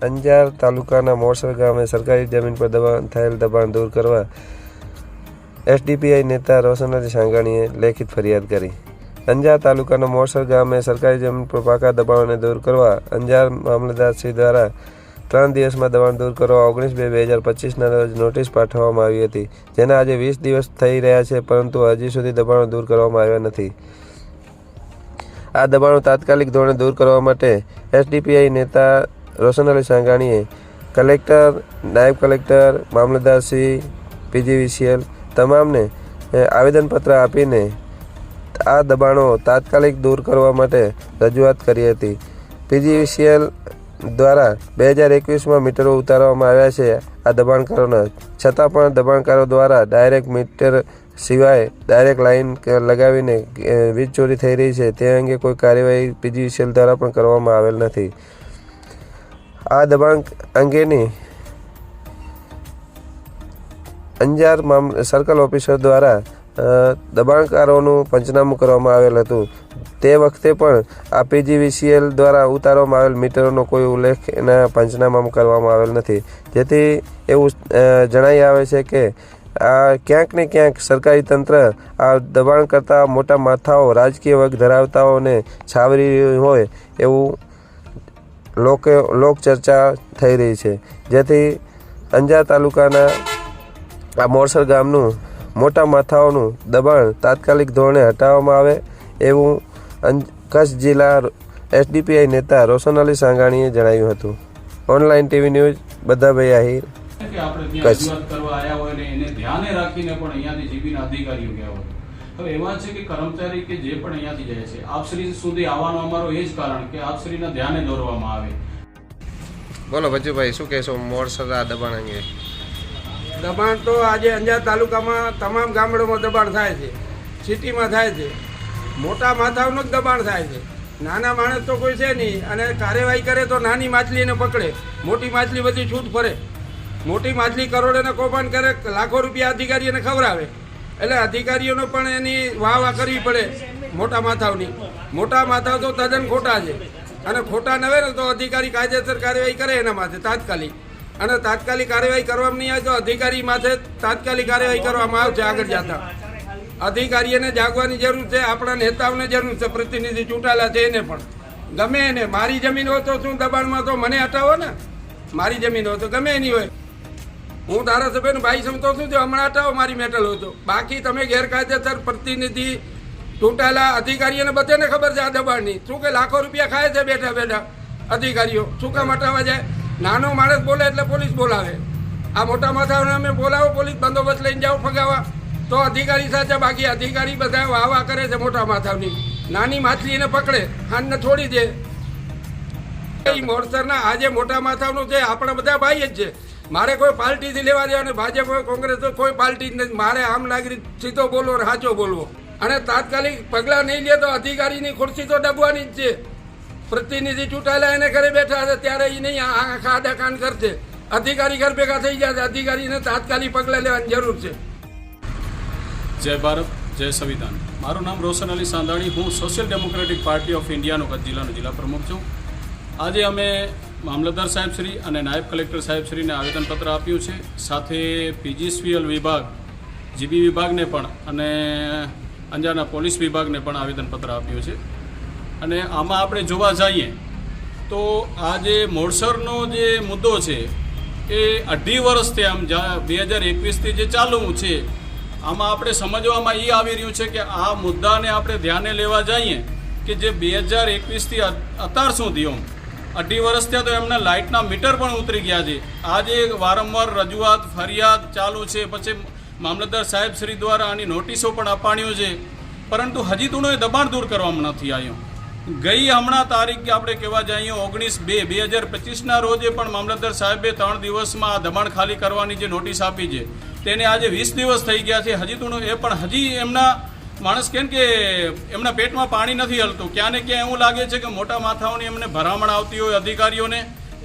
અંજાર તાલુકાના મોરસર ગામે સરકારી જમીન પર થયેલ દબાણ દૂર કરવા એસડીપીઆઈ નેતા રોશનજી સાંગાણીએ લેખિત ફરિયાદ કરી। અંજાર તાલુકાના મોરસર ગામે સરકારી જમીન પર પાકા દબાણોને દૂર કરવા અંજાર મામલતદારશ્રી દ્વારા 3 દિવસમાં દબાણ દૂર કરવા 19/2/2025ના રોજ નોટિસ પાઠવવામાં આવી હતી, જેના આજે 20 દિવસ થઈ રહ્યા છે, પરંતુ હજી સુધી દબાણો દૂર કરવામાં આવ્યા નથી। આ દબાણો તાત્કાલિક ધોરણે દૂર કરવા માટે એસડીપીઆઈ નેતા રોશનજી સાંગાણીએ કલેક્ટર, નાયબ કલેક્ટર, મામલતદારશ્રી, પીજીવીસીએલ તમામને આવેદનપત્ર આપીને આ દબાણો તાત્કાલિક દૂર કરવા માટે રજૂઆત કરી હતી। પીજીવીસીએલ દ્વારા 2021માં મીટરો ઉતારવામાં આવ્યા છે આ દબાણકારોના, છતાં પણ દબાણકારો દ્વારા ડાયરેક્ટ મીટર સિવાય ડાયરેક્ટ લાઇન લગાવીને વીજ ચોરી થઈ રહી છે, તે અંગે કોઈ કાર્યવાહી પીજીવીસીએલ દ્વારા પણ કરવામાં આવેલ નથી। આ દબાણ અંગેની અંજાર સર્કલ ઓફિસર દ્વારા દબાણકારોનું પંચનામું કરવામાં આવેલ હતું, તે વખતે પણ આ પીજીવીસીએલ દ્વારા ઉતારવામાં આવેલ મીટરોનો કોઈ ઉલ્લેખ એના પંચનામામાં કરવામાં આવેલ નથી, જેથી એવું જણાઈ આવે છે કે આ ક્યાંક ને ક્યાંક સરકારી તંત્ર આ દબાણ કરતા મોટા માથાઓ, રાજકીય વર્ગ ધરાવતાઓને છાવરી હોય એવું લોકચર્ચા થઈ રહી છે, જેથી અંજાર તાલુકાના આ મોરસર ગામનું મોટા માથાઓનું દબાણ તાત્કાલિક ધોરણે હટાવવામાં આવે એવું કચ્છ જિલ્લા એસડીપીઆઈ નેતા રોશનજી સાંગાણીએ જણાવ્યું હતું। Online TV news Badhabhai Ahir, Kutch. ધ્યાને રાખીને પણ અહીંયાથી જીબીના અધિકારીઓ ગયા હોય, હવે એવા છે કે કર્મચારી કે જે પણ અહીંયાથી જાય છે, આપશ્રી સુધી આવવાનો અમારો એ જ કારણ કે આપશ્રીના ધ્યાને દોરવામાં આવે। બોલો બચ્ચુભાઈ, શું કહેશો મોરસર આ દબાણ અંગે? દબાણ તો આજે અંજાર તાલુકામાં તમામ ગામડામાં દબાણ થાય છે, સિટીમાં થાય છે, મોટા માથાઓનું જ દબાણ થાય છે, નાના માણસ તો કોઈ છે નહીં, અને કાર્યવાહી કરે તો નાની માછલીને પકડે, મોટી માછલી બધી છૂટ ફરે, મોટી માછલી કરોડોને કૌભાંડ કરે, લાખો રૂપિયા અધિકારીઓને ખવડાવે, એટલે અધિકારીઓને પણ એની વાહ કરવી પડે મોટા માથાઓની। મોટા માથાઓ તો તદ્દન ખોટા છે, અને ખોટા ન હોય ને તો અધિકારી કાયદેસર કાર્યવાહી કરે એના માથે તાત્કાલિક, અને તાત્કાલિક કાર્યવાહી કરવામાં નહીં આવે તો અધિકારી માથે તાત્કાલિક કાર્યવાહી કરવામાં આવશે। આગળ જતા અધિકારીઓને જાગવાની જરૂર છે, આપણા નેતાઓને જરૂર છે, પ્રતિનિધિ ચૂંટાયેલા છે એને પણ ગમે એને મારી જમીન હોય તો શું દબાણમાં તો મને હટાવો ને, મારી જમીન હોય તો ગમે એની હોય, હું ધારાસભ્યનો ભાઈ સમતો છું જો હમણાં હટાવો મારી મેટલ હોય તો, બાકી તમે ગેરકાયદેસર પ્રતિનિધિ ચૂંટાયેલા અધિકારીઓને બધાને ખબર છે આ દબાણની, શું કે લાખો રૂપિયા ખાય છે બેઠા બેઠા અધિકારીઓ, શું કામ હટાવવા જાય? નાનો માણસ બોલે એટલે પોલીસ બોલાવે, આ મોટા માથાઓને અમે બોલાવો, પોલીસ બંદોબસ્ત લઈને જાઓ ફગાવા તો અધિકારી સાચા, બાકી અધિકારી બધા વાહ કરે છે મોટા માથાઓની, નાની માછલીને પકડે હાનને છોડી દે। મોરસરના આજે મોટા માથાઓનું છે, આપણે બધા ભાઈ જ છે, મારે કોઈ પાર્ટીથી લેવા દેવા અને ભાજપ હોય કોંગ્રેસ હોય કોઈ પાર્ટી જ નથી, મારે આમ નાગરિક સીધો બોલવો અને સાચો બોલવો, અને તાત્કાલિક પગલાં નહીં લે તો અધિકારીની ખુરશી તો દબવાની જ છે। પ્રતિનિધિ ચૂંટાયેલા એને ઘરે બેઠા છે ત્યારે એ નહીં આખા આડા કાન કરશે, અધિકારી ઘર ભેગા થઈ જશે, અધિકારીને તાત્કાલિક પગલાં લેવાની જરૂર છે। જય ભારત, જય સંવિધાન। મારું નામ રોશનજી સાંગાણી, હું સોશિયલ ડેમોક્રેટિક પાર્ટી ઓફ ઇન્ડિયાનો કચ્છ જિલ્લાનો જિલ્લા પ્રમુખ છું। આજે અમે મામલતદાર સાહેબશ્રી અને નાયબ કલેક્ટર સાહેબશ્રીને આવેદનપત્ર આપ્યું છે, સાથે પીજીવીસીએલ વિભાગ, જીબી વિભાગને પણ અને અંજારના પોલીસ વિભાગને પણ આવેદનપત્ર આપ્યું છે। અને આમાં આપણે જોવા જઈએ તો આ જે મોરસરનો જે મુદ્દો છે એ 2.5 વર્ષથી આમ 2021થી જે ચાલુ છે, આમાં આપણે સમજવામાં એ આવી રહ્યું છે કે આ મુદ્દાને આપણે ધ્યાને લેવા જઈએ કે જે 2021થી અત્યાર સુધી 2.5 વર્ષ થયા તો એમના લાઇટના મીટર પણ ઉતરી ગયા છે। આજે વારંવાર રજૂઆત ફરિયાદ ચાલુ છે, પછી મામલતદાર સાહેબશ્રી દ્વારા આની નોટિસો પણ અપાણીઓ છે, પરંતુ હજી તો દબાણ દૂર કરવામાં નથી આવ્યું। ગઈ હમણાં તારીખ આપણે કહેવા જઈએ 19/2/2025ના રોજે પણ મામલતદાર સાહેબે 3 દિવસમાં આ દબાણ ખાલી કરવાની જે નોટિસ આપી છે તેને આજે 20 દિવસ થઈ ગયા છે, હજી તો એ પણ હજી એમના માણસ કેમ કે એમના પેટમાં પાણી નથી હલતું, ક્યાં ને ક્યાં એવું લાગે છે કે મોટા માથાઓની એમને ભરામણ આવતી હોય અધિકારીઓને,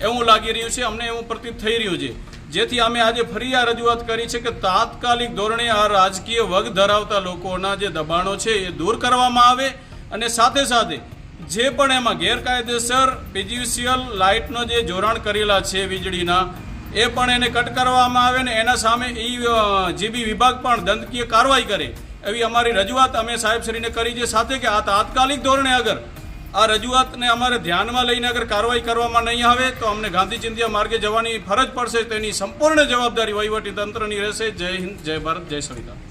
એવું લાગી રહ્યું છે, અમને એવું પ્રતીત થઈ રહ્યું છે, જેથી અમે આજે ફરી આ રજૂઆત કરી છે કે તાત્કાલિક ધોરણે આ રાજકીય વર્ગ ધરાવતા લોકોના જે દબાણો છે એ દૂર કરવામાં આવે, અને સાથે સાથે જે પણ એમાં ગેરકાયદેસર પીજીવીસીએલ લાઇટનો જે જોડાણ કરેલા છે વીજળીના, એ પણ એને કટ કરવામાં આવે ને એના સામે જીબી વિભાગ પણ દંડકીય કાર્યવાહી કરે એવી અમારી રજૂઆત અમે સાહેબશ્રીને કરી છે. સાથે કે આ તાત્કાલિક ધોરણે અગર આ રજૂઆતને અમારે ધ્યાનમાં લઈને અગર કાર્યવાહી કરવામાં નહીં આવે તો અમને ગાંધી ચિંધ્યા માર્ગે જવાની ફરજ પડશે. તેની સંપૂર્ણ જવાબદારી વહીવટી તંત્રની રહેશે. જય હિન્દ, જય ભારત, જય સંવિધાન.